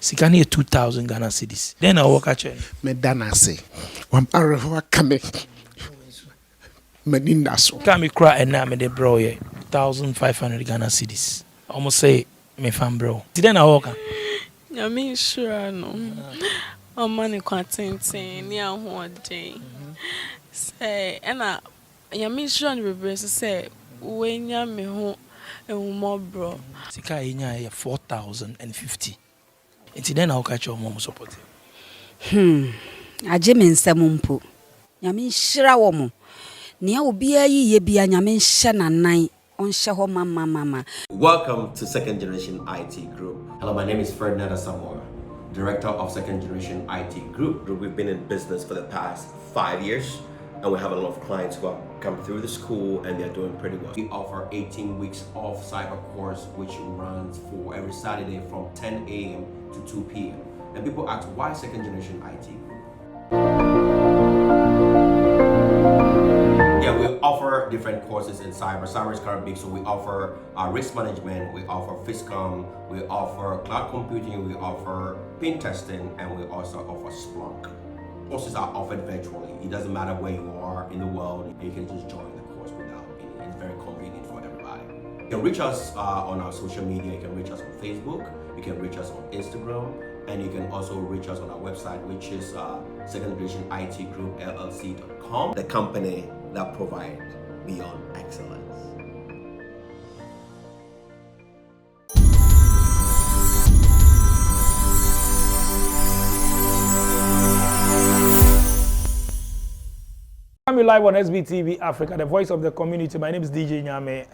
Sikani 2,000 Ghana cedis. Then I walk at you. Medana say, one hour coming. Medindaso. Can cry and now me the bro, 1,500 Ghana cedis. Almost say, me fan bro. Then I walk. I mean, sure, no. Money contenting, near one day. Say, and I mean, sure, the say, when you me home, and more bro. Sika inya 4,050. Until then I'll catch your mom support. Aje me nsɛm mpo. Nyame nhyira wo mo. Nea obi ayi ye bia nyame nhyɛ nanan. Onhyɛ ho mama. Welcome to Second Generation IT Group. Hello, my name is Ferdinand Asamoah, Director of Second Generation IT Group. We've been in business for the past 5 years, and we have a lot of clients who have come through the school and they're doing pretty well. We offer 18 weeks of cyber course, which runs for every Saturday from 10 a.m. to 2 p.m. And people ask, why Second Generation IT Group? Yeah, we offer different courses in cyber. Cyber is kind of big, so we offer risk management, we offer FISCOM, we offer cloud computing, we offer pen testing, and we also offer Splunk. Courses are offered virtually. It doesn't matter where you are in the world, you can just join the course without any. It's very convenient for everybody. You can reach us on our social media. You can reach us on Facebook, you can reach us on Instagram, and you can also reach us on our website, which is secondgenerationitgroup.llc.com, the company that provides beyond excellence. I'm live on SBTV Africa, the voice of the community. My name is DJ Nyame.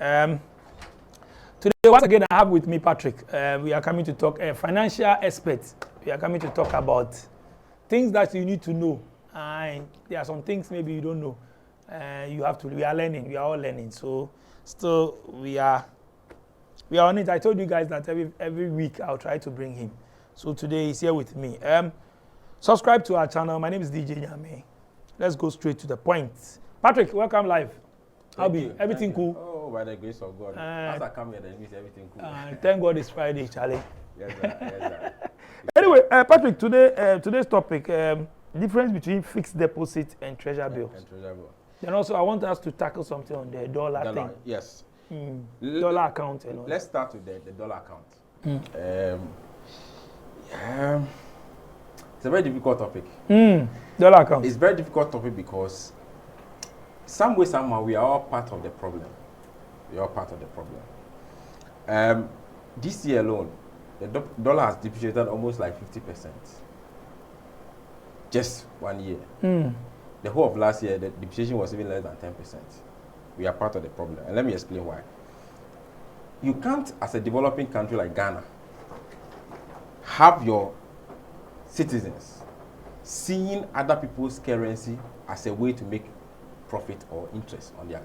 Today, once again, I have with me Patrick. We are coming to talk, financial experts. We are coming to talk about things that you need to know. There are some things maybe you don't know. You have to. We are learning. We are all learning. So, still, we are on it. I told you guys that every week I'll try to bring him. So today he's here with me. Subscribe to our channel. My name is DJ Nyame. Let's go straight to the point. Patrick, welcome live. Everything cool? Oh, by the grace of God. As I come here, then means everything cool. Thank God it's Friday, Charlie. Yes, sir. Yes, sir. Anyway, Patrick, today's topic, difference between fixed deposit and treasure bills. And treasure bill. Then also, I want us to tackle something on the dollar thing. Yes. Dollar account. And all Let's start with the dollar account. It's a very difficult topic. Dollar account. It's a very difficult topic because some way, somehow, we are all part of the problem. We are all part of the problem. This year alone, the dollar has depreciated almost like 50%. Just 1 year. The whole of last year, the depreciation was even less than 10%. We are part of the problem. And let me explain why. You can't, as a developing country like Ghana, have your citizens seeing other people's currency as a way to make profit or interest on their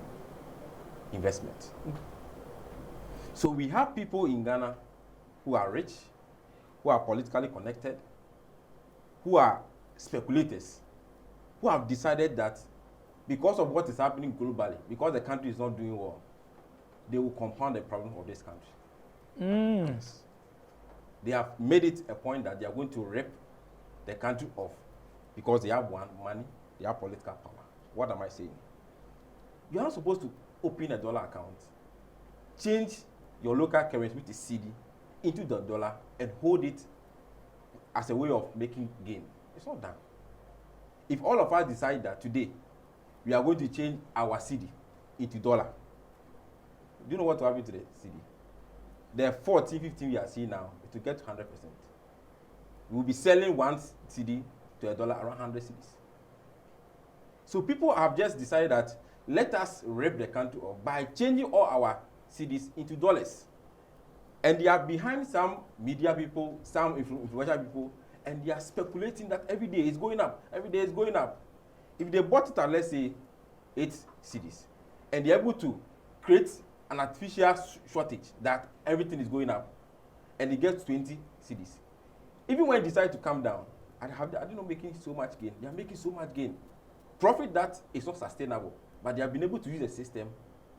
investment. So we have people in Ghana who are rich, who are politically connected, who are speculators, who have decided that because of what is happening globally, because the country is not doing well, they will compound the problem of this country. Yes. They have made it a point that they are going to rip the country off because they have money, they have political power. What am I saying? You are not supposed to open a dollar account, change your local currency, which is Cedi, into the dollar and hold it as a way of making gain. It's not done. If all of us decide that today we are going to change our Cedi into dollar, do you know what will happen to the Cedi? The 14, 15 we are seeing now, it will get to 100%. We will be selling one Cedi to $1 around 100 cedis. So people have just decided that let us rip the country off by changing all our Cedis into dollars. And they are behind some media people, some influential people, and they are speculating that every day is going up. Every day is going up. If they bought it at, let's say, 8 cedis, and they're able to create an artificial shortage that everything is going up, and it gets 20 cedis. Even when they decide to come down, I don't know, making so much gain. They are making so much gain. Profit that is not sustainable, but they have been able to use the system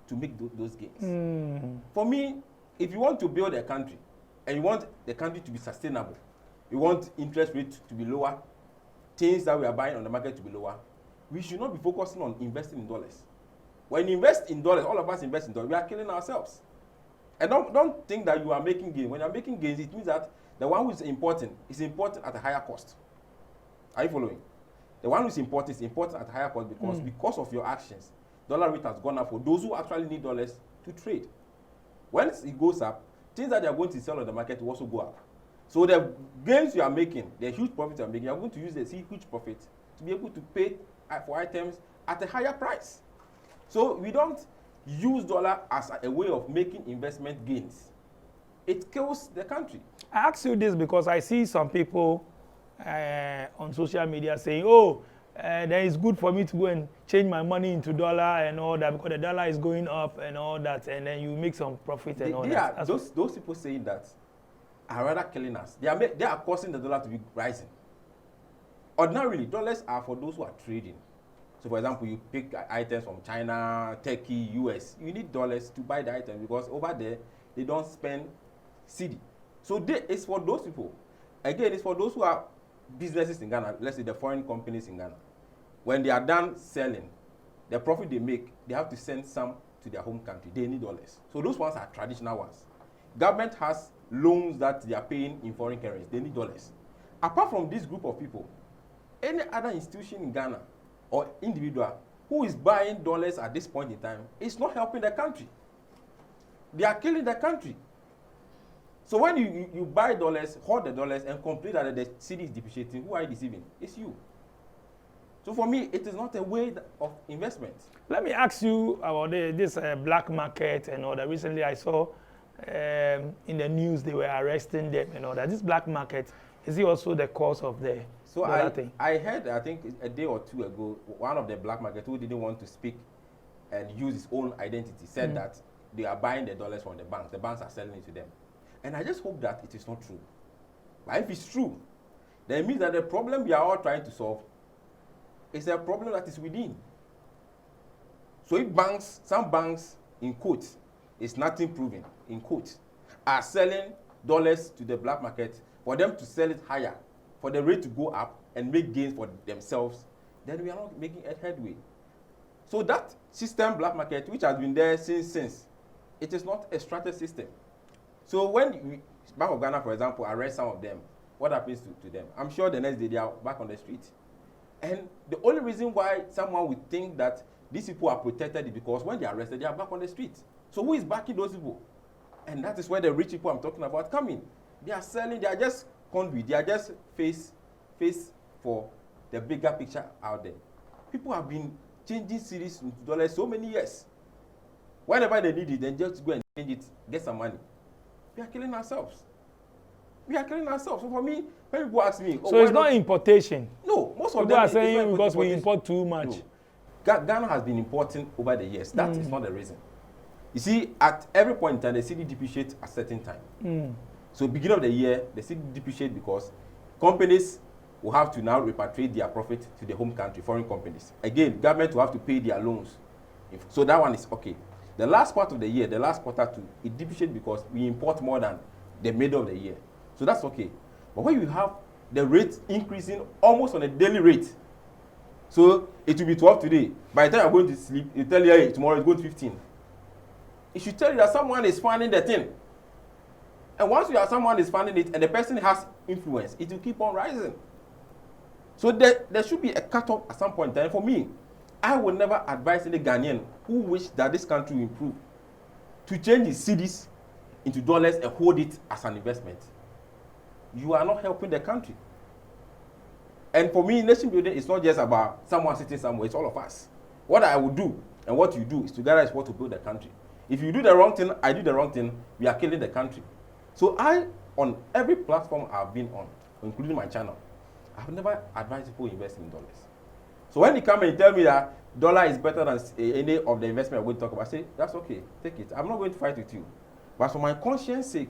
to make those gains. For me, if you want to build a country and you want the country to be sustainable, we want interest rate to be lower, things that we are buying on the market to be lower, we should not be focusing on investing in dollars. When you invest in dollars, all of us invest in dollars, we are killing ourselves. And don't think that you are making gains. When you are making gains, it means that the one who is important at a higher cost. Are you following? The one who is important at a higher cost because of your actions. Dollar rate has gone up for those who actually need dollars to trade. Once it goes up, things that they are going to sell on the market will also go up. So the gains you are making, the huge profits you are making, you are going to use the huge profit to be able to pay for items at a higher price. So we don't use dollar as a way of making investment gains. It kills the country. I ask you this because I see some people on social media saying, oh, then it's good for me to go and change my money into dollar and all that because the dollar is going up and all that, and then you make some profit and all that. Those people saying that are rather killing us. They are causing the dollar to be rising. Ordinarily, dollars are for those who are trading. So, for example, you pick items from China, Turkey, US. You need dollars to buy the items because over there, they don't spend Cedi. So, it's for those people. Again, it's for those who are businesses in Ghana, let's say the foreign companies in Ghana. When they are done selling, the profit they make, they have to send some to their home country. They need dollars. So, those ones are traditional ones. Government has loans that they are paying in foreign currency. They need dollars. Apart from this group of people, any other institution in Ghana or individual who is buying dollars at this point in time is not helping the country. They are killing the country. So when you buy dollars, hold the dollars, and complain that the cedi is depreciating, who are you deceiving? It's you. So for me, it is not a way of investment. Let me ask you about this black market and all that. Recently I saw in the news they were arresting them and all that. This black market, is it also the cause of the dollar thing? I heard, I think a day or two ago, one of the black market who didn't want to speak and use his own identity said that they are buying the dollars from the banks. The banks are selling it to them. And I just hope that it is not true. But if it's true, then it means that the problem we are all trying to solve is a problem that is within. So if banks, some banks, in quotes, is nothing proven, in quotes, are selling dollars to the black market for them to sell it higher, for the rate to go up and make gains for themselves, then we are not making a headway. So that system, black market, which has been there since, it is not a structured system. So when Bank of Ghana, for example, arrest some of them, what happens to them? I'm sure the next day they are back on the street. And the only reason why someone would think that these people are protected is because when they are arrested, they are back on the street. So who is backing those people? And that is where the rich people I'm talking about come in. They are selling, they are just conduit, they are just face for the bigger picture out there. People have been changing cedis into dollars so many years. Whenever they need it, then just go and change it, get some money. We are killing ourselves. We are killing ourselves. So for me, when people ask me, so it's not importation. No, most of them them are saying because we import too much. No. Ghana has been importing over the years. That is not the reason. You see, at every point in time, the cedi depreciates at a certain time. So beginning of the year, the cedi depreciates because companies will have to now repatriate their profit to the home country, foreign companies. Again, government will have to pay their loans. So that one is okay. The last part of the year, the last quarter two, it depreciates because we import more than the middle of the year. So that's okay. But when you have the rate increasing almost on a daily rate, so it will be 12 today. By the time you're going to sleep, you tell you, hey, tomorrow it's going to 15. It should tell you that someone is funding the thing. And once you have someone is funding it and the person has influence, it will keep on rising. So there should be a cutoff at some point in time. For me, I would never advise any Ghanaian who wish that this country will improve to change his cedis into dollars and hold it as an investment. You are not helping the country. And for me, nation building is not just about someone sitting somewhere, it's all of us. What I will do and what you do is together is what to build the country. If you do the wrong thing, I do the wrong thing, we are killing the country. So I, on every platform I've been on, including my channel, I've never advised people invest in dollars. So when you come and tell me that dollar is better than any of the investment I'm going to talk about, I say, that's okay, take it. I'm not going to fight with you. But for my conscience sake,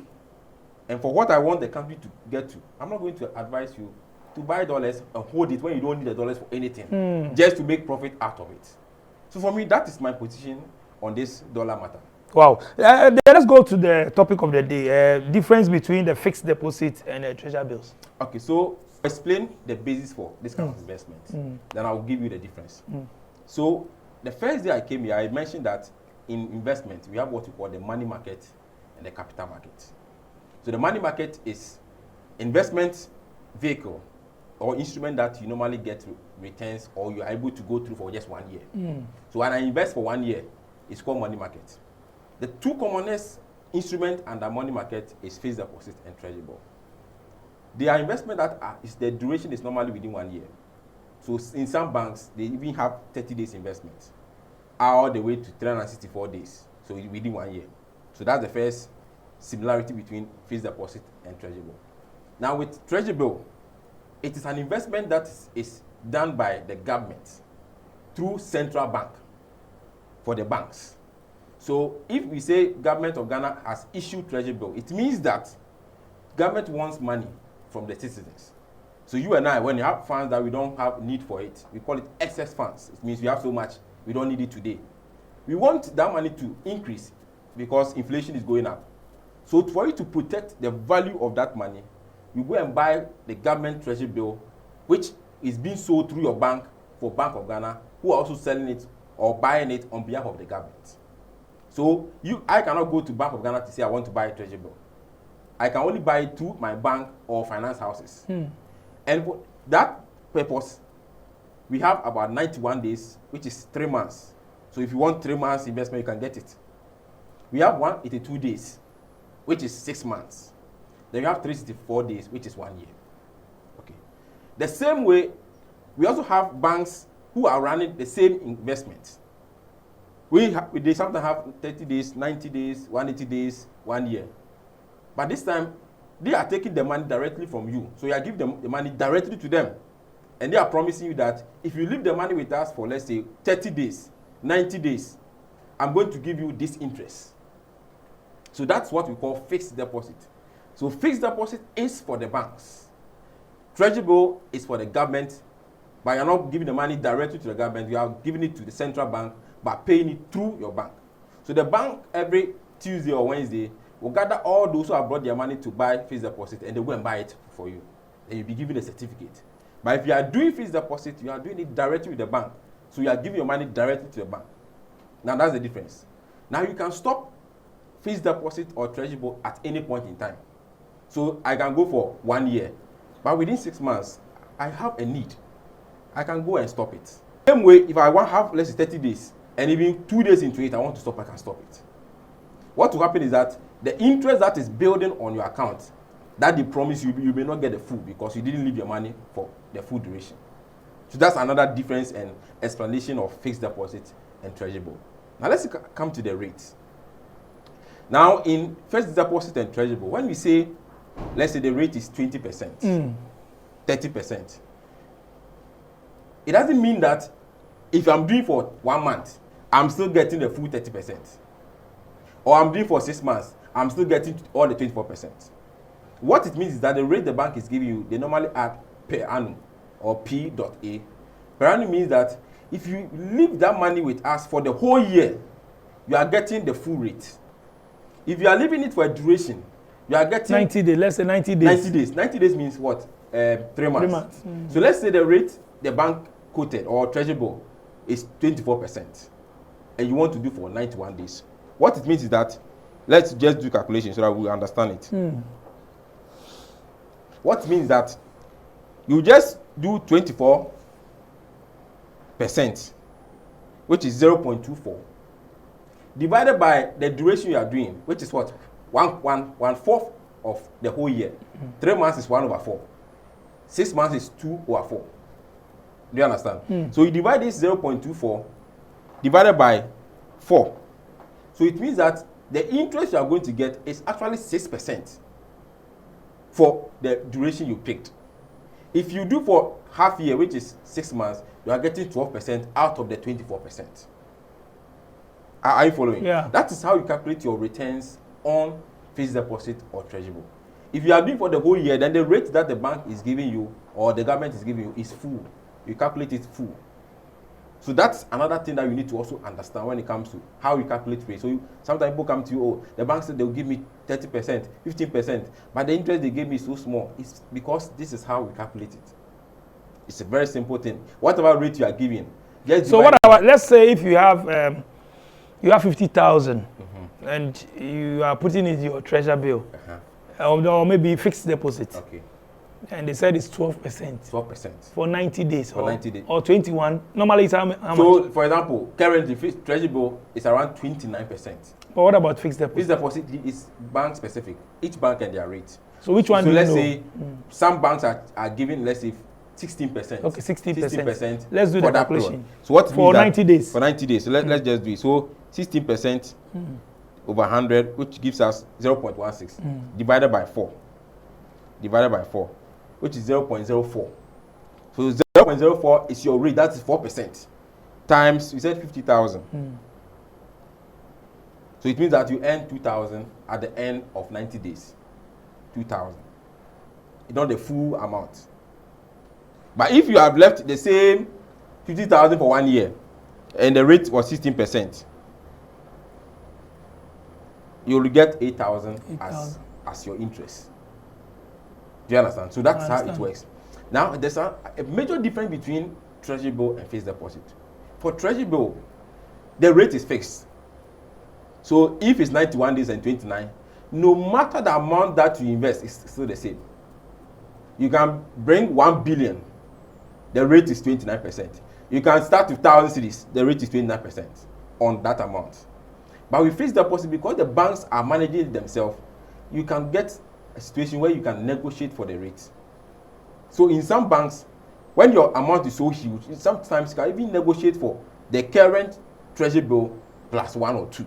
and for what I want the country to get to, I'm not going to advise you to buy dollars and hold it when you don't need the dollars for anything, just to make profit out of it. So for me, that is my position on this dollar matter. Wow. Then let's go to the topic of the day. Difference between the fixed deposit and treasury bills. Okay, so explain the basis for this kind of investment. Then I'll give you the difference. So the first day I came here, I mentioned that in investment, we have what we call the money market and the capital market. So the money market is investment vehicle or instrument that you normally get returns or you are able to go through for just 1 year. So when I invest for 1 year, it's called money market. The two commonest instrument under money market is fixed deposit and treasury bill. They are investment that the duration is normally within 1 year. So in some banks, they even have 30 days investment, all the way to 364 days. So within 1 year. So that's the first similarity between fixed deposit and treasury bill. Now with treasury bill, it is an investment that is done by the government through central bank for the banks. So if we say government of Ghana has issued treasury bill, it means that government wants money from the citizens. So you and I, when you have funds that we don't have need for it, we call it excess funds. It means we have so much, we don't need it today. We want that money to increase because inflation is going up. So for you to protect the value of that money, you go and buy the government treasury bill, which is being sold through your bank for Bank of Ghana, who are also selling it or buying it on behalf of the government. So I cannot go to Bank of Ghana to say I want to buy a treasury bill. I can only buy it through my bank or finance houses. And for that purpose, we have about 91 days, which is 3 months. So if you want 3 months investment, you can get it. We have 182 days, which is 6 months. Then we have 364 days, which is 1 year. Okay. The same way, we also have banks who are running the same investment. They sometimes have 30 days, 90 days, 180 days, 1 year. But this time, they are taking the money directly from you. So you are giving them the money directly to them. And they are promising you that if you leave the money with us for, let's say, 30 days, 90 days, I'm going to give you this interest. So that's what we call fixed deposit. So fixed deposit is for the banks. Treasury bill is for the government, but you're not giving the money directly to the government. You are giving it to the central bank by paying it through your bank. So the bank every Tuesday or Wednesday will gather all those who have brought their money to buy fixed deposit and they go and buy it for you. And you'll be given a certificate. But if you are doing fixed deposit, you are doing it directly with the bank. So you are giving your money directly to the bank. Now that's the difference. Now you can stop fixed deposit or treasury bill at any point in time. So I can go for 1 year, but within 6 months, I have a need. I can go and stop it. Same way, if I want to have, let's say, 30 days, and even 2 days into it, I want to stop, I can stop it. What will happen is that the interest that is building on your account, that they promise you, you may not get the full because you didn't leave your money for the full duration. So that's another difference and explanation of fixed deposit and treasury bill. Now let's come to the rates. Now in fixed deposit and treasury bill, when we say, let's say the rate is 20%, 30%, it doesn't mean that if I'm doing for 1 month, I'm still getting the full 30%. Or I'm doing for 6 months, I'm still getting all the 24%. What it means is that the rate the bank is giving you, they normally add per annum or P.A. Per annum means that if you leave that money with us for the whole year, you are getting the full rate. If you are leaving it for a duration, you are getting 90 days, let's say 90 days. 90 days. 90 days means what? 3 months. 3 months. So let's say the rate the bank quoted or treasury bill is 24%, and you want to do for 91 days. What it means is that, let's just do calculation so that we understand it. What it means is that you just do 24%, which is 0.24, divided by the duration you are doing, which is what? 1/4 of the whole year. 3 months is 1/4. 6 months is 2/4. Do you understand? So you divide this 0.24 divided by 4. So it means that the interest you are going to get is actually 6% for the duration you picked. If you do for half year, which is 6 months, you are getting 12% out of the 24%. Are you following? Yeah. That is how you calculate your returns on fixed deposit or treasury bill. If you are doing for the whole year, then the rate that the bank is giving you or the government is giving you is full. You calculate it full. So that's another thing that you need to also understand when it comes to how you calculate rate. So sometimes people come to you, oh, the bank said they'll give me 30%, 15%, but the interest they gave me is so small. It's because this is how we calculate it. It's a very simple thing. Whatever rate you are giving, so what about, let's say if you have 50,000 and you are putting it in your treasure bill, or maybe fixed deposit. Okay. And they said it's 12%. 12%. For 90 days. For 90 days. Or 21. Normally it's how much? So, for example, currently, treasury bill is around 29%. But what about fixed deposit? Fixed deposit is bank specific. Each bank and their rate. So which one do you know? So let's say some banks are giving, let's say, 16%. Okay, 16%. 16%. Let's do the calculation. So what for 90 days? For 90 days. So let's just do it. So 16% over 100, which gives us 0.16 divided by 4. Divided by 4, which is 0.04. So 0.04 is your rate. That is 4%. Times, we said 50,000. So it means that you earn 2,000 at the end of 90 days. 2,000. It's not the full amount. But if you have left the same 50,000 for 1 year, and the rate was 16%, you will get 8,000 as your interest. Do you understand? So that's how it works. Now, there's a major difference between treasury bill and fixed deposit. For treasury bill, the rate is fixed. So if it's 91 days and 29, no matter the amount that you invest, it's still the same. You can bring 1 billion, the rate is 29%. You can start with 1,000 cedis, the rate is 29% on that amount. But with fixed deposit, because the banks are managing it themselves, you can get a situation where you can negotiate for the rate. So in some banks, when your amount is so huge, sometimes you can even negotiate for the current treasury bill plus 1 or 2,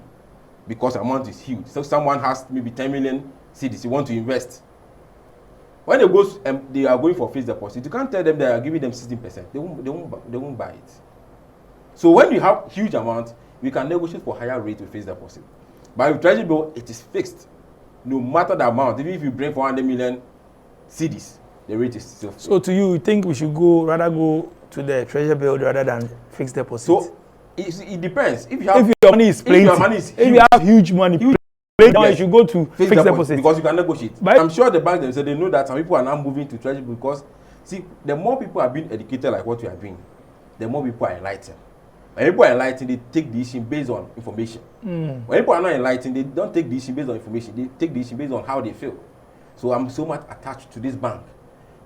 because the amount is huge. So someone has maybe 10 million cedis you want to invest. When they go and they are going for fixed deposit, you can't tell them they are giving them 16%. They won't buy it. So when you have huge amount, we can negotiate for higher rate with fixed deposit. But with treasury bill, it is fixed. No matter the amount, even if you bring 400 million cedis, the rate is still fixed. So to you think we should rather go to the treasury bill rather than fixed deposit? So it depends. If your money is plenty, if you have huge money, now you should go to fixed deposit because you can negotiate. But I'm sure the bank themselves, they know that some people are now moving to treasury because, see, the more people are being educated like what you are doing, the more people are enlightened. When people are enlightened, they take decision based on information. When people are not enlightened, they don't take decision based on information. They take decision based on how they feel. So I'm so much attached to this bank.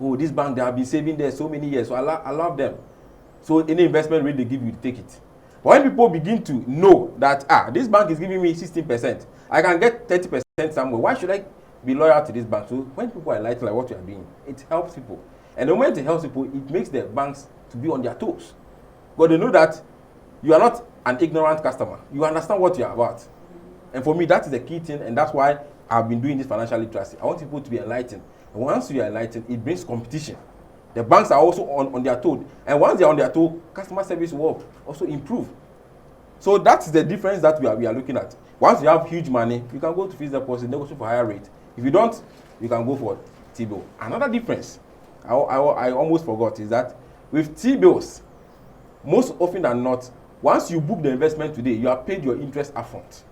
Oh, this bank, they have been saving there so many years, so I love them. So any investment rate they give you, take it. But when people begin to know that, this bank is giving me 16%, I can get 30% somewhere, why should I be loyal to this bank? So when people are enlightened like what you are doing, it helps people. And the moment it helps people, it makes the banks to be on their toes. But they know that you are not an ignorant customer. You understand what you are about. And for me, that is the key thing, and that's why I've been doing this financial literacy. I want people to be enlightened. And once you are enlightened, it brings competition. The banks are also on their toe. And once they are on their toe, customer service will also improve. So that's the difference that we are looking at. Once you have huge money, you can go to fixed deposit, negotiate for higher rate. If you don't, you can go for T-bill. Another difference I almost forgot is that with T-bills, most often than not, once you book the investment today, you are paid your interest upfront.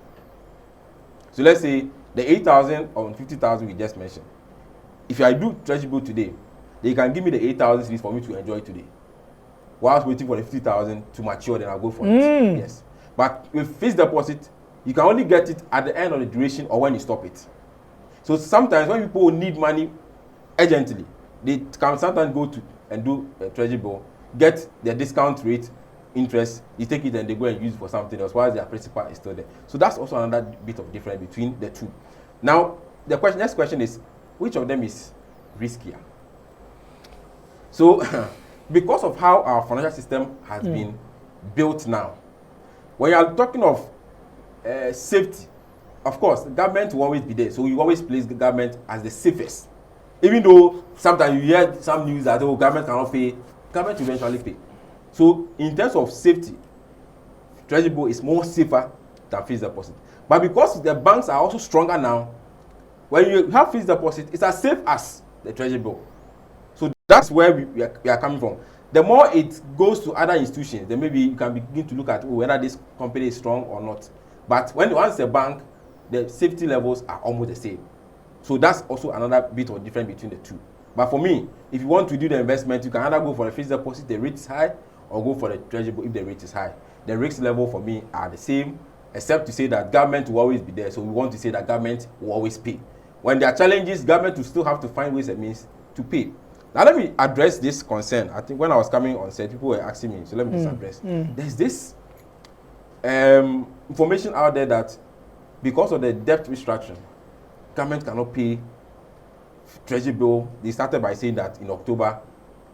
So let's say the 8,000 or 50,000 we just mentioned. If I do treasury bill today, they can give me the 8,000 cedis for me to enjoy today. Whilst waiting for the 50,000 to mature, then I'll go for it. Yes. But with fixed deposit, you can only get it at the end of the duration or when you stop it. So sometimes when people need money urgently, they can sometimes go to and do a treasury bill, get their discount rate, interest, you take it and they go and use it for something else while their principal is still there. So that's also another bit of difference between the two. Now, the next question is, which of them is riskier? So, because of how our financial system has been built now, when you are talking of safety, of course, the government will always be there. So you always place the government as the safest. Even though sometimes you hear some news that, oh, government cannot pay, government will eventually pay. So in terms of safety, treasury bill is more safer than fixed deposit. But because the banks are also stronger now, when you have fixed deposit, it's as safe as the treasury bill. So that's where we are coming from. The more it goes to other institutions, then maybe you can begin to look at whether this company is strong or not. But once a bank, the safety levels are almost the same. So that's also another bit of difference between the two. But for me, if you want to do the investment, you can either go for the fixed deposit, the rate is high, or go for the treasury if the rate is high. The risk level for me are the same, except to say that government will always be there. So we want to say that government will always pay. When there are challenges, government will still have to find ways and means to pay. Now let me address this concern. I think when I was coming on set, people were asking me, so let me just address. There's this information out there that because of the debt restructuring, government cannot pay treasury bill. They started by saying that in October,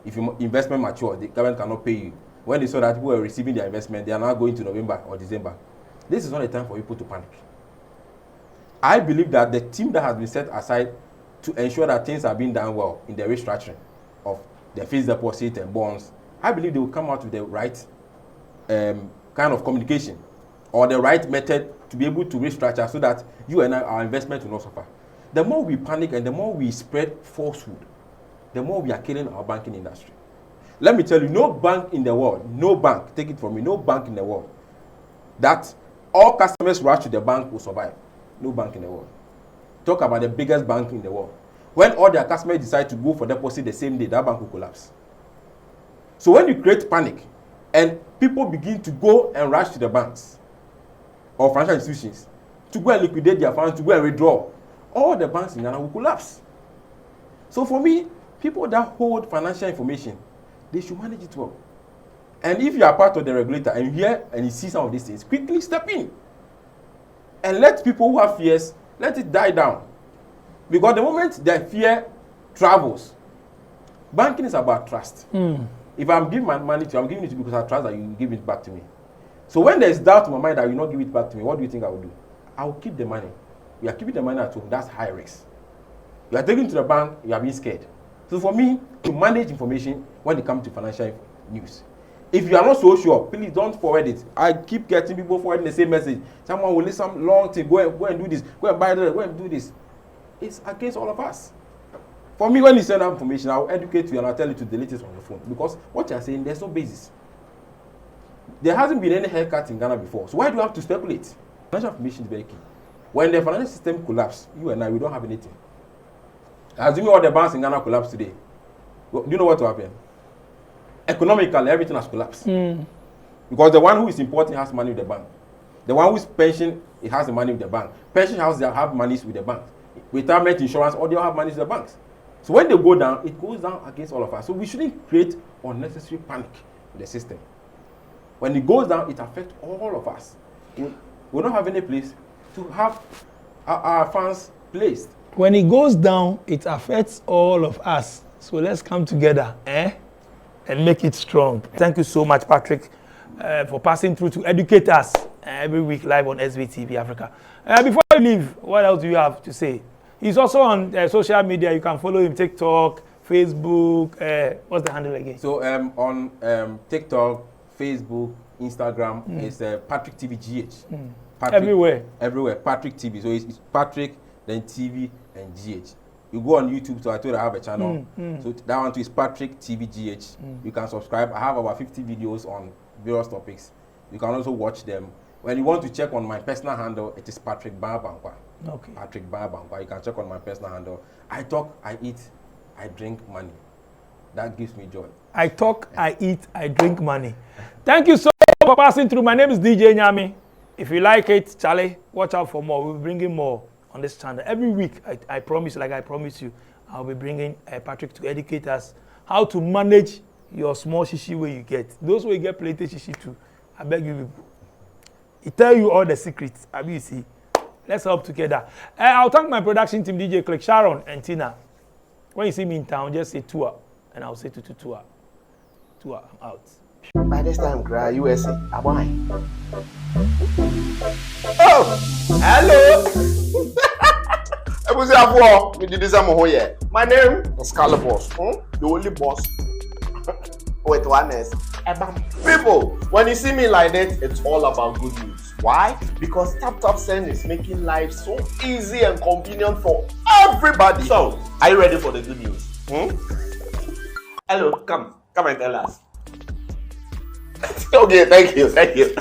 if your investment matures, the government cannot pay you. When they saw that people were receiving their investment, they are now going to November or December. This is not a time for people to panic. I believe that the team that has been set aside to ensure that things are being done well in the restructuring of the fixed deposit and bonds, I believe they will come out with the right kind of communication or the right method to be able to restructure so that you and our investment will not suffer. The more we panic and the more we spread falsehood, the more we are killing our banking industry. Let me tell you, no bank in the world, no bank, take it from me, no bank in the world that all customers rush to the bank will survive. No bank in the world. Talk about the biggest bank in the world. When all their customers decide to go for deposit the same day, that bank will collapse. So when you create panic and people begin to go and rush to the banks or financial institutions to go and liquidate their funds, to go and withdraw, all the banks in Ghana will collapse. So for me, people that hold financial information, they should manage it well. And if you are part of the regulator and you hear and you see some of these things, quickly step in. And let people who have fears, let it die down. Because the moment their fear travels, banking is about trust. If I'm giving my money to you, I'm giving it to you because I trust that you give it back to me. So when there's doubt in my mind that you will not give it back to me, what do you think I will do? I will keep the money. You are keeping the money at home, that's high risk. You are taking it to the bank, you are being scared. So for me, to manage information when it comes to financial news, if you are not so sure, please don't forward it. I keep getting people forwarding the same message. Someone will list some long thing, go and do this, go and buy that, go and do this. It's against all of us. For me, when you send out information, I'll educate you and I'll tell you to delete it on your phone. Because what you're saying, there's no basis. There hasn't been any haircut in Ghana before. So why do you have to speculate? Financial information is very key. When the financial system collapses, you and I, we don't have anything. Assuming all the banks in Ghana collapse today, do you know what will happen? Economically, everything has collapsed. Because the one who is importing has money with the bank. The one who is pension, it has the money with the bank. Pension houses have monies with the bank. Retirement insurance, all they all have money with the banks. So when they go down, it goes down against all of us. So we shouldn't create unnecessary panic in the system. When it goes down, it affects all of us. We don't have any place to have our funds placed. When it goes down, it affects all of us. So let's come together, and make it strong. Thank you so much, Patrick, for passing through to educate us every week live on SVTV Africa. Before you leave, what else do you have to say? He's also on social media. You can follow him, TikTok, Facebook. What's the handle again? So on TikTok, Facebook, Instagram, it's Patrick TV GH. Patrick, everywhere, Patrick TV. So it's Patrick, then TV, and GH. You go on YouTube, so I told you I have a channel. So that one too is Patrick TV GH. You can subscribe. I have about 50 videos on various topics. You can also watch them. When you want to check on my personal handle, it is Patrick Babankwa. Okay. Patrick Babankwa. You can check on my personal handle. I talk, I eat, I drink money. That gives me joy. I talk, I eat, I drink money. Thank you so much for passing through. My name is DJ Nyami. If you like it, Charlie, watch out for more. We'll be bringing more on this channel. Every week, I promise, like I promise you, I'll be bringing Patrick to educate us how to manage your small shishi where you get. Those where you get plenty shishi too, I beg you people. He tell you all the secrets. I mean, you see. Let's help together. I'll thank my production team, DJ Click, Sharon, and Tina. When you see me in town, just say tour, and I'll say tour. Tour, I'm out. By this time, cry USA. Why? Oh, hello. My name is Carla Boss. The only boss. Wait, one is people. When you see me like that, it's all about good news. Why? Because Tap Send is making life so easy and convenient for everybody. So, are you ready for the good news? Hello, come and tell us. Okay, thank you.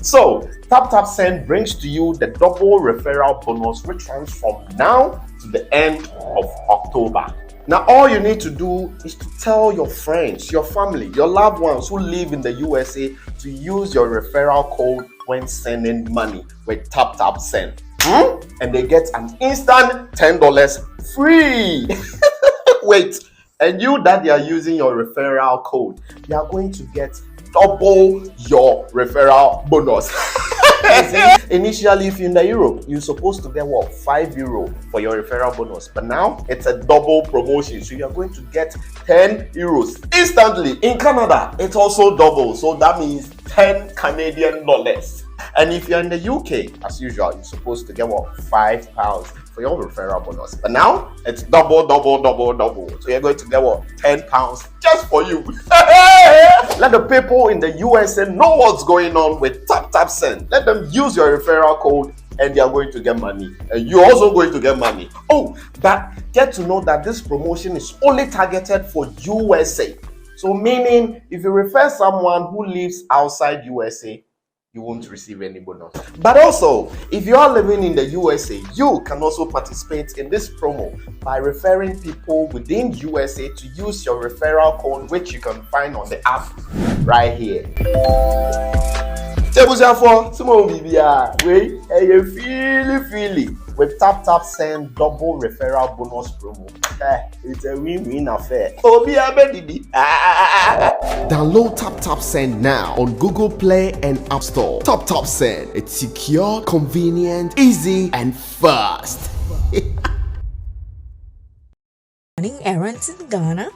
So, Tap Send brings to you the double referral bonus, which runs from now to the end of October. Now, all you need to do is to tell your friends, your family, your loved ones who live in the USA to use your referral code when sending money with Tap Send. And they get an instant $10 free. Wait, and you that they are using your referral code, you are going to get double your referral bonus. Initially, if you're in the Europe, you're supposed to get what, €5 for your referral bonus, but now it's a double promotion, so you're going to get €10 instantly. In Canada, it's also double, so that means 10 Canadian dollars. And if you're in the UK, as usual, you're supposed to get what, £5 for your referral bonus, but now it's double. So you're going to get what, £10 just for you. Let the people in the USA know what's going on with Tap Send. Let them use your referral code and they are going to get money, and you're also going to get money. Oh, but get to know that this promotion is only targeted for USA. So meaning, if you refer someone who lives outside USA, you won't receive any bonus. But also, if you are living in the USA, you can also participate in this promo by referring people within USA to use your referral code, which you can find on the app right here. With Tap Send double referral bonus promo. It's a win-win affair. Download Tap Send now on Google Play and App Store. Tap Send. It's secure, convenient, easy, and fast. Running errands in Ghana?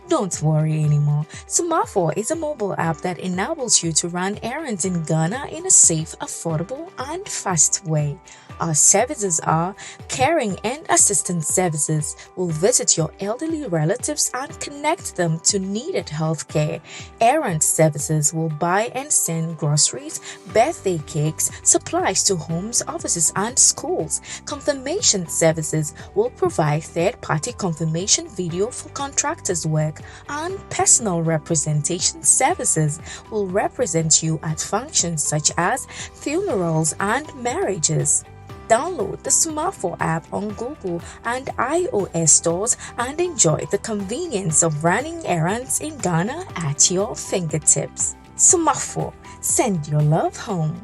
Don't worry anymore. Sumafo is a mobile app that enables you to run errands in Ghana in a safe, affordable, and fast way. Our services are caring and assistance services. We'll visit your elderly relatives and connect them to needed health care. Errand services will buy and send groceries, birthday cakes, supplies to homes, offices, and schools. Confirmation services will provide third-party confirmation video for contractors' work, and personal representation services will represent you at functions such as funerals and marriages. Download the Sumafo app on Google and iOS stores and enjoy the convenience of running errands in Ghana at your fingertips. Sumafo, send your love home.